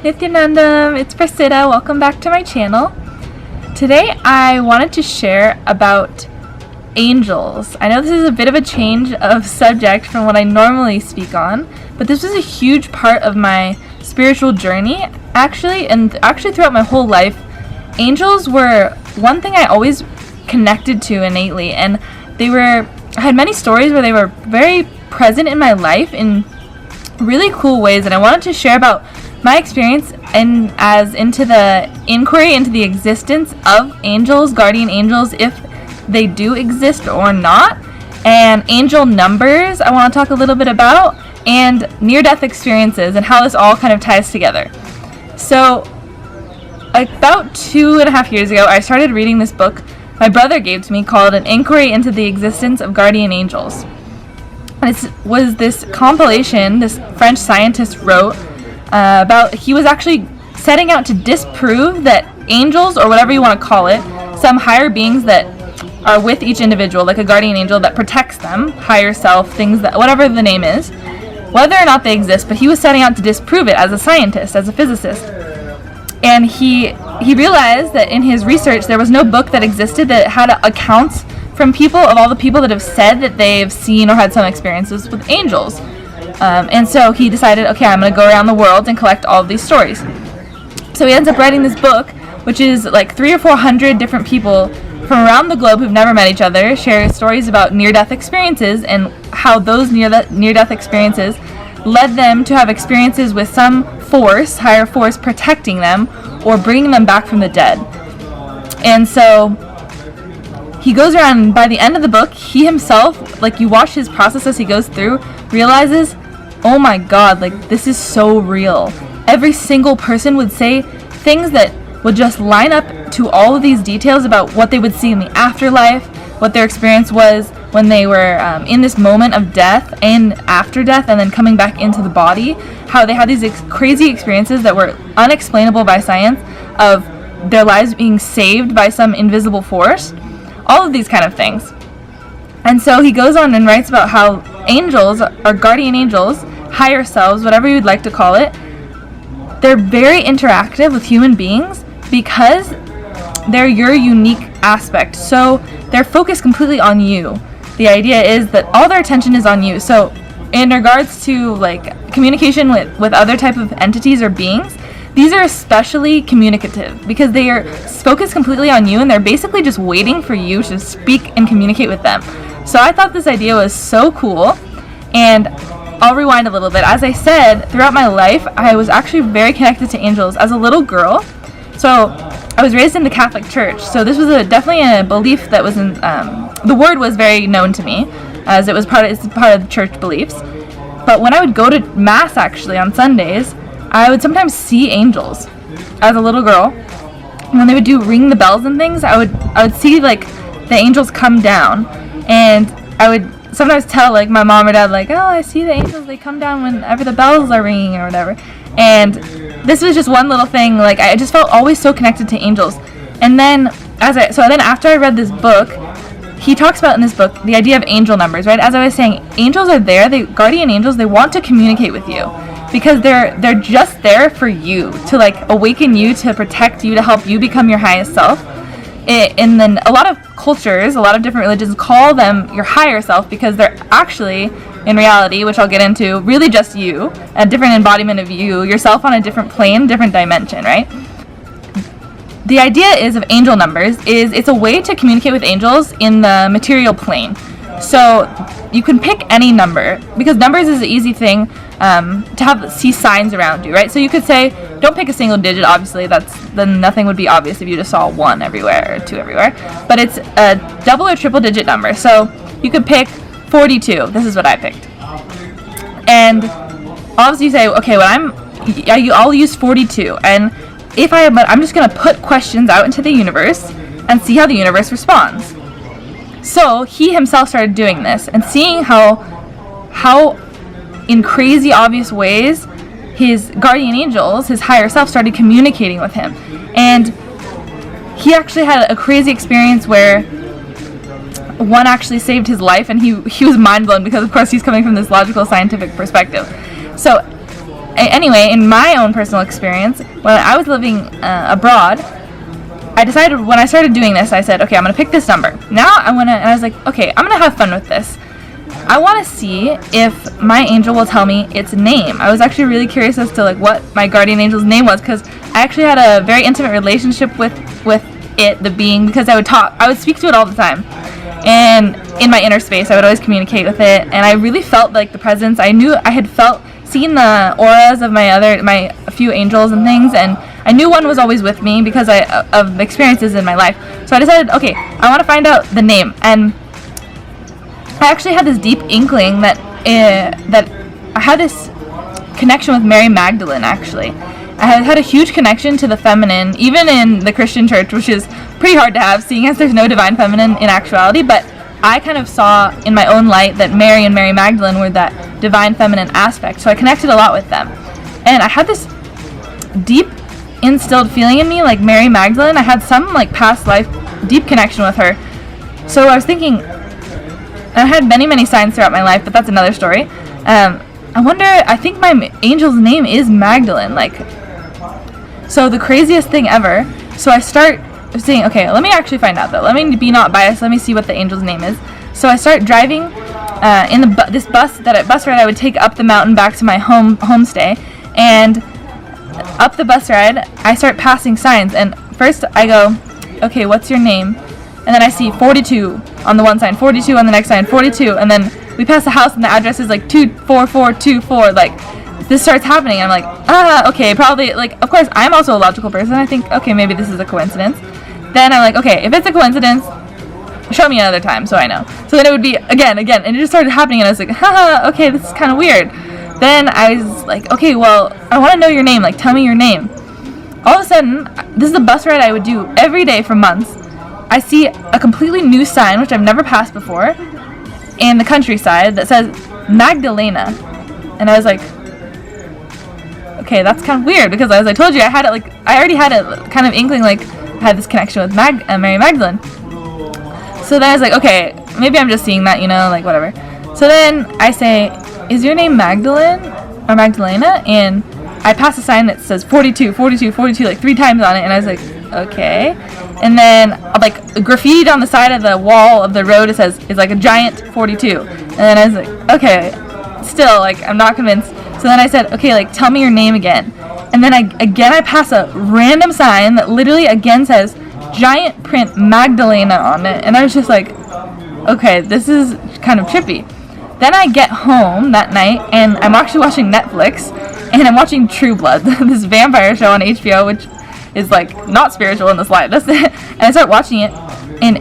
Nityanandam, it's Priscilla. Welcome back to my channel. Today I wanted to share about angels. I know this is a bit of a change of subject from what I normally speak on, but this was a huge part of my spiritual journey, actually throughout my whole life. Angels were one thing I always connected to innately, and I had many stories where they were very present in my life in really cool ways, and I wanted to share about my experience into the inquiry into the existence of angels, guardian angels, if they do exist or not, and angel numbers I want to talk a little bit about, and near-death experiences and how this all kind of ties together. So about 2.5 years ago, I started reading this book my brother gave to me called An Inquiry into the Existence of Guardian Angels. It was this compilation this French scientist wrote he was actually setting out to disprove that angels, or whatever you want to call it, some higher beings that are with each individual, like a guardian angel that protects them, higher self, things that, whatever the name is, whether or not they exist, but he was setting out to disprove it as a scientist, as a physicist. And he realized that in his research there was no book that existed that had accounts from people, of all the people that have said that they've seen or had some experiences with angels. And so he decided, okay, I'm going to go around the world and collect all of these stories. So he ends up writing this book, which is like 300 or 400 different people from around the globe who've never met each other share stories about near-death experiences, and how those near-death experiences led them to have experiences with some force, higher force, protecting them or bringing them back from the dead. And so he goes around, and by the end of the book, he himself, like, you watch his process as he goes through, realizes, oh my god, like, this is so real. Every single person would say things that would just line up to all of these details about what they would see in the afterlife, what their experience was when they were in this moment of death and after death, and then coming back into the body, how they had these crazy experiences that were unexplainable by science, of their lives being saved by some invisible force, all of these kind of things. And so he goes on and writes about how angels, or guardian angels, higher selves, whatever you'd like to call it, they're very interactive with human beings because they're your unique aspect. So they're focused completely on you. The idea is that all their attention is on you. So in regards to like communication with other type of entities or beings, these are especially communicative because they are focused completely on you, and they're basically just waiting for you to speak and communicate with them. So I thought this idea was so cool, and I'll rewind a little bit. As I said, throughout my life, I was actually very connected to angels as a little girl. So I was raised in the Catholic Church, so this was definitely a belief that was the word was very known to me, as it's part of the church beliefs. But when I would go to Mass, actually, on Sundays, I would sometimes see angels as a little girl. When they would ring the bells and things, I would see like the angels come down, and I would sometimes tell like my mom or dad, like, oh, I see the angels, they come down whenever the bells are ringing or whatever. And this was just one little thing, like I just felt always so connected to angels. And then after I read this book, he talks about in this book the idea of angel numbers, right? As I was saying, angels are there, guardian angels, they want to communicate with you because they're just there for you, to like awaken you, to protect you, to help you become your highest self. And then a lot of cultures, a lot of different religions call them your higher self because they're actually, in reality, which I'll get into, really just you, a different embodiment of you, yourself on a different plane, different dimension, right? The idea is of angel numbers is it's a way to communicate with angels in the material plane. So you can pick any number, because numbers is an easy thing to see signs around you, right? So you could say, don't pick a single digit, obviously, then nothing would be obvious if you just saw 1 everywhere or 2 everywhere. But it's a double or triple digit number. So you could pick 42. This is what I picked. And obviously you say, okay, I'll use 42. And I'm just going to put questions out into the universe and see how the universe responds. So he himself started doing this and seeing how in crazy obvious ways his guardian angels, his higher self, started communicating with him. And he actually had a crazy experience where one actually saved his life, and he was mind blown because of course he's coming from this logical scientific perspective. So anyway, in my own personal experience, when I was living abroad, I decided when I started doing this, I said, okay, I'm going to pick this number. Now and I was like, okay, I'm going to have fun with this. I want to see if my angel will tell me its name. I was actually really curious as to like what my guardian angel's name was, because I actually had a very intimate relationship with it, the being, because I would speak to it all the time. And in my inner space, I would always communicate with it, and I really felt like the presence. I knew I had seen the auras of my few angels and things, and I knew one was always with me because of experiences in my life. So I decided, okay, I want to find out the name, and I actually had this deep inkling that I had this connection with Mary Magdalene. Actually, I had a huge connection to the feminine, even in the Christian church, which is pretty hard to have, seeing as there's no divine feminine in actuality. But I kind of saw in my own light that Mary and Mary Magdalene were that divine feminine aspect. So I connected a lot with them, and I had this deep instilled feeling in me, like Mary Magdalene. I had some like past life deep connection with her. So I was thinking. I had many signs throughout my life, but that's another story. I think my angel's name is Magdalene. So the craziest thing ever. So I start saying, okay, let me actually find out though. Let me be not biased. Let me see what the angel's name is. So I start driving in this bus ride I would take up the mountain back to my homestay, and up the bus ride I start passing signs. And first I go, okay, what's your name? And then I see 42 on the one sign, 42 on the next sign, 42, and then we pass a house and the address is like 24424. Like, this starts happening. I'm like, okay, probably, like, of course, I'm also a logical person. I think, okay, maybe this is a coincidence. Then I'm like, okay, if it's a coincidence, show me another time so I know. So then it would be again, and it just started happening, and I was like, okay, this is kind of weird. Then I was like, okay, well, I want to know your name. Like, tell me your name. All of a sudden, this is a bus ride I would do every day for months. I see a completely new sign, which I've never passed before, in the countryside that says Magdalena. And I was like, okay, that's kind of weird, because as I told you, I already had a kind of inkling, like, I had this connection with Mary Magdalene. So then I was like, okay, maybe I'm just seeing that, like, whatever. So then I say, is your name Magdalene or Magdalena? And I pass a sign that says 42, 42, 42, like 3 times on it, and I was like, okay. And then, like, graffitied on the side of the wall of the road, it says, it's like a giant 42. And then I was like, okay, still, like, I'm not convinced. So then I said, okay, like, tell me your name again. And then I pass a random sign that literally again says giant print Magdalena on it. And I was just like, okay, this is kind of trippy. Then I get home that night, and I'm actually watching Netflix, and I'm watching True Blood, this vampire show on HBO, which is like not spiritual in the slightest. And I start watching it, and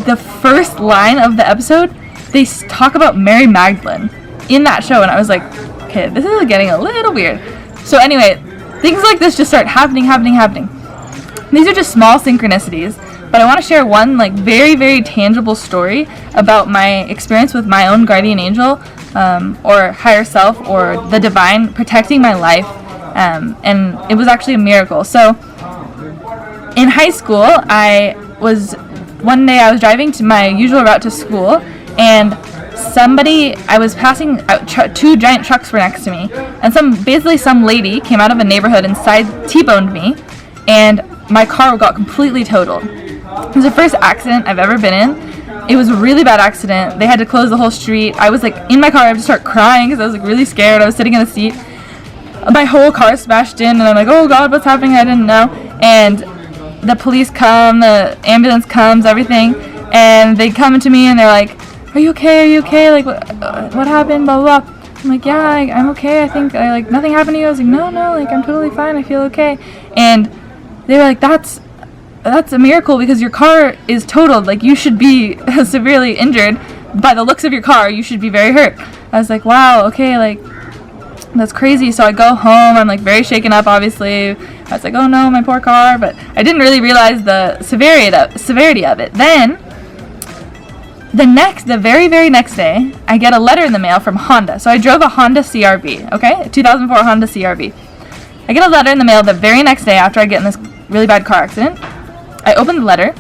the first line of the episode, they talk about Mary Magdalene in that show, and I was like, okay, this is getting a little weird. So anyway, things like this just start happening. These are just small synchronicities, but I want to share one like very tangible story about my experience with my own guardian angel, or higher self, or the divine protecting my life, and it was actually a miracle. So in high school, one day I was driving to my usual route to school, and I was passing out, 2 giant trucks were next to me, and some lady came out of a neighborhood and T-boned me, and my car got completely totaled. It was the first accident I've ever been in. It was a really bad accident. They had to close the whole street. I was like in my car, I had to start crying because I was like really scared. I was sitting in the seat. My whole car smashed in, and I'm like, oh God, what's happening? I didn't know. And the police come, the ambulance comes, everything, and they come to me and they're like, are you okay? Like, what happened? Blah, blah, blah. I'm like, yeah, I'm okay. I think, like, nothing happened to you. I was like, no, like, I'm totally fine. I feel okay. And they were like, that's a miracle, because your car is totaled. Like, you should be severely injured. By the looks of your car, you should be very hurt. I was like, wow, okay, like, that's crazy. So I go home. I'm, like, very shaken up, obviously. I was like, oh, no, my poor car. But I didn't really realize the severity of it. Then the very next day, I get a letter in the mail from Honda. So I drove a Honda CRV, okay? A 2004 Honda CRV. I get a letter in the mail the very next day after I get in this really bad car accident. I open the letter,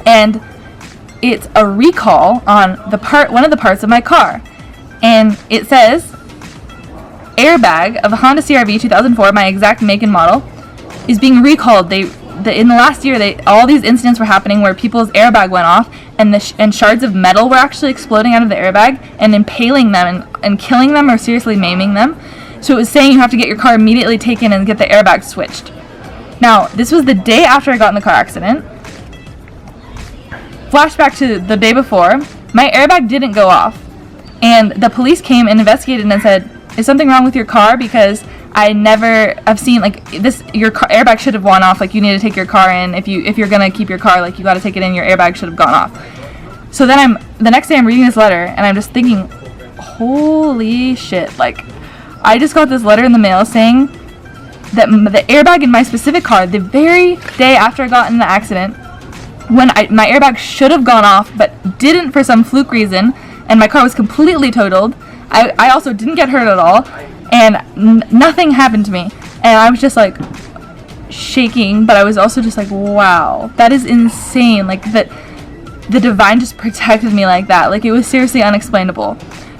and it's a recall on one of the parts of my car. And it says, airbag of a Honda CR-V 2004, my exact make and model, is being recalled. In the last year, all these incidents were happening where people's airbag went off, and shards of metal were actually exploding out of the airbag and impaling them and killing them or seriously maiming them. So it was saying you have to get your car immediately taken and get the airbag switched. Now, this was the day after I got in the car accident. Flashback to the day before, my airbag didn't go off. And the police came and investigated and said, is something wrong with your car? Because I never have seen, like, this, your car, airbag should have gone off. Like, you need to take your car in. If you're going to keep your car, like, you got to take it in. Your airbag should have gone off. So then the next day I'm reading this letter and I'm just thinking, holy shit, like, I just got this letter in the mail saying that the airbag in my specific car, the very day after I got in the accident, when my airbag should have gone off but didn't for some fluke reason, and my car was completely totaled. I also didn't get hurt at all, and nothing happened to me. And I was just like shaking, but I was also just like, wow, that is insane. Like, that the divine just protected me like that. Like, it was seriously unexplainable.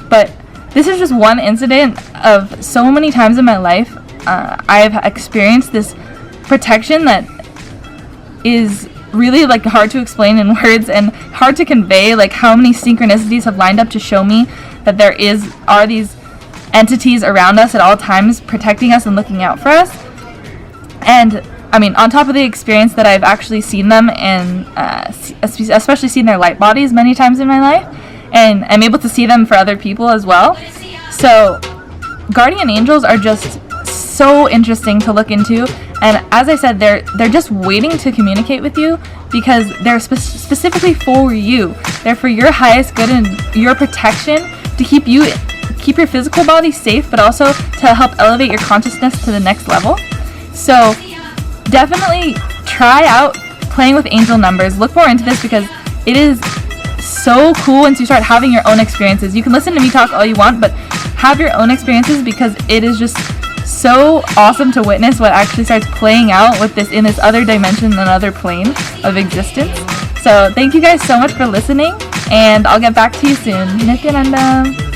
But this is just one incident of so many times in my life I've experienced this protection that is really, like, hard to explain in words and hard to convey, like, how many synchronicities have lined up to show me that there are these entities around us at all times protecting us and looking out for us. And I mean, on top of the experience that I've actually seen them and especially seen their light bodies many times in my life, and I'm able to see them for other people as well. So guardian angels are just so interesting to look into, and as I said, they're just waiting to communicate with you because they're specifically for you. They're for your highest good and your protection, to keep your physical body safe, but also to help elevate your consciousness to the next level. So definitely try out playing with angel numbers. Look more into this because it is so cool once you start having your own experiences. You can listen to me talk all you want, but have your own experiences because it is just so awesome to witness what actually starts playing out with this in this other dimension, another plane of existence. So thank you guys so much for listening, and I'll get back to you soon. Nityananda.